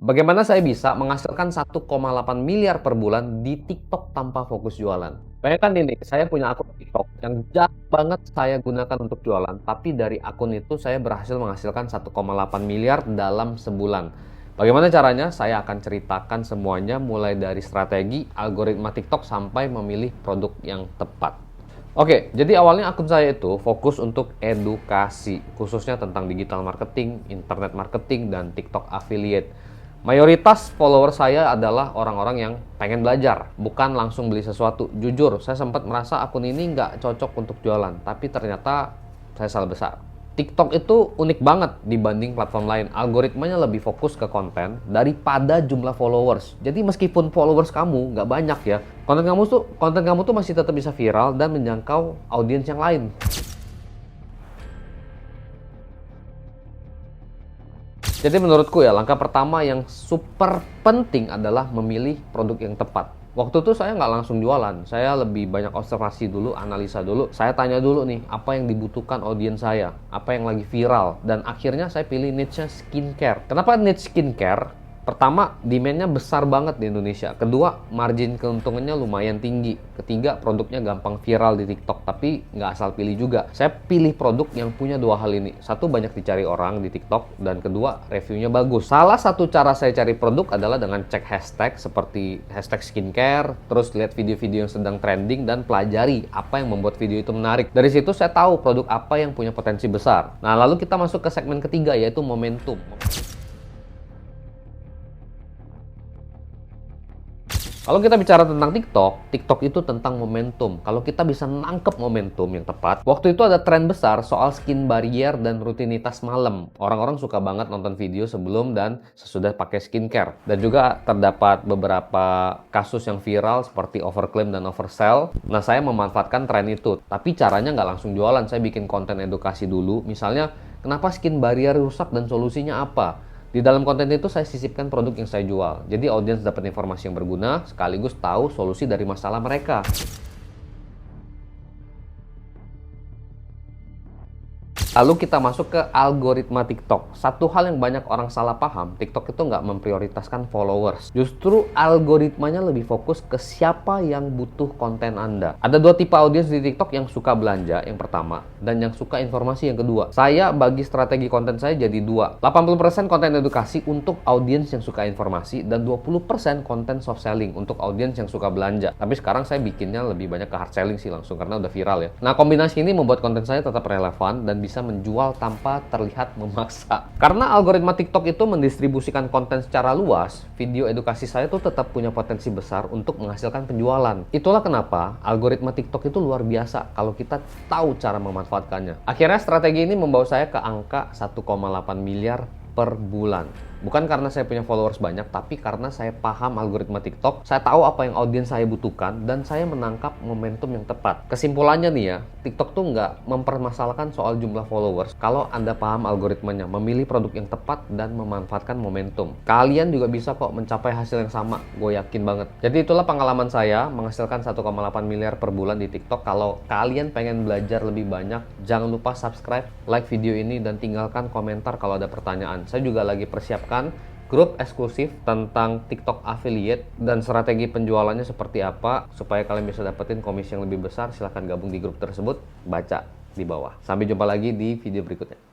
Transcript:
Bagaimana saya bisa menghasilkan 1,8 miliar per bulan di TikTok tanpa fokus jualan? Bayangkan ini, saya punya akun TikTok yang jarang banget saya gunakan untuk jualan, tapi dari akun itu saya berhasil menghasilkan 1,8 miliar dalam sebulan. Bagaimana caranya? Saya akan ceritakan semuanya mulai dari strategi, algoritma TikTok sampai memilih produk yang tepat. Oke, jadi awalnya akun saya itu fokus untuk edukasi, khususnya tentang digital marketing, internet marketing, dan TikTok affiliate. Mayoritas follower saya adalah orang-orang yang pengen belajar, bukan langsung beli sesuatu. Jujur, saya sempat merasa akun ini nggak cocok untuk jualan, tapi ternyata saya salah besar. TikTok itu unik banget dibanding platform lain. Algoritmanya lebih fokus ke konten daripada jumlah followers. Jadi meskipun followers kamu nggak banyak ya, konten kamu tuh masih tetap bisa viral dan menjangkau audiens yang lain. Jadi menurutku ya, langkah pertama yang super penting adalah memilih produk yang tepat. Waktu itu saya nggak langsung jualan, saya lebih banyak observasi dulu, analisa dulu. Saya tanya dulu nih, apa yang dibutuhkan audiens saya, apa yang lagi viral. Dan akhirnya saya pilih niche-nya skincare. Kenapa niche skincare? Pertama, demand-nya besar banget di Indonesia. Kedua, margin keuntungannya lumayan tinggi. Ketiga, produknya gampang viral di TikTok, tapi nggak asal pilih juga. Saya pilih produk yang punya dua hal ini. Satu, banyak dicari orang di TikTok, dan kedua, reviewnya bagus. Salah satu cara saya cari produk adalah dengan cek hashtag seperti hashtag skincare, terus lihat video-video yang sedang trending, dan pelajari apa yang membuat video itu menarik. Dari situ saya tahu produk apa yang punya potensi besar. Nah, lalu kita masuk ke segmen ketiga, yaitu momentum. Kalau kita bicara tentang TikTok, TikTok itu tentang momentum. Kalau kita bisa nangkep momentum yang tepat, waktu itu ada tren besar soal skin barrier dan rutinitas malam. Orang-orang suka banget nonton video sebelum dan sesudah pakai skincare. Dan juga terdapat beberapa kasus yang viral seperti overclaim dan oversell. Nah, saya memanfaatkan tren itu. Tapi caranya nggak langsung jualan, saya bikin konten edukasi dulu. Misalnya, kenapa skin barrier rusak dan solusinya apa? Di dalam konten itu saya sisipkan produk yang saya jual. Jadi audiens dapat informasi yang berguna sekaligus tahu solusi dari masalah mereka. Lalu kita masuk ke algoritma TikTok. Satu hal yang banyak orang salah paham, TikTok itu nggak memprioritaskan followers. Justru algoritmanya lebih fokus ke siapa yang butuh konten Anda. Ada dua tipe audiens di TikTok, yang suka belanja, yang pertama, dan yang suka informasi, yang kedua. Saya bagi strategi konten saya jadi dua. 80% konten edukasi untuk audiens yang suka informasi, dan 20% konten soft selling untuk audiens yang suka belanja. Tapi sekarang saya bikinnya lebih banyak ke hard selling sih langsung, karena udah viral ya. Nah, kombinasi ini membuat konten saya tetap relevan dan bisa menjual tanpa terlihat memaksa. Karena algoritma TikTok itu mendistribusikan konten secara luas, video edukasi saya tuh tetap punya potensi besar untuk menghasilkan penjualan. Itulah kenapa algoritma TikTok itu luar biasa kalau kita tahu cara memanfaatkannya. Akhirnya strategi ini membawa saya ke angka 1,8 miliar per bulan. Bukan karena saya punya followers banyak, tapi karena saya paham algoritma TikTok, saya tahu apa yang audiens saya butuhkan, dan saya menangkap momentum yang tepat. Kesimpulannya nih ya, TikTok tuh nggak mempermasalahkan soal jumlah followers kalau Anda paham algoritmanya, memilih produk yang tepat, dan memanfaatkan momentum. Kalian juga bisa kok mencapai hasil yang sama, gue yakin banget. Jadi itulah pengalaman saya menghasilkan 1,8 miliar per bulan di TikTok. Kalau kalian pengen belajar lebih banyak, jangan lupa subscribe, like video ini, dan tinggalkan komentar kalau ada pertanyaan. Saya juga lagi persiapkan grup eksklusif tentang TikTok affiliate dan strategi penjualannya seperti apa. Supaya kalian bisa dapetin komisi yang lebih besar, silahkan gabung di grup tersebut, baca di bawah. Sampai jumpa lagi di video berikutnya.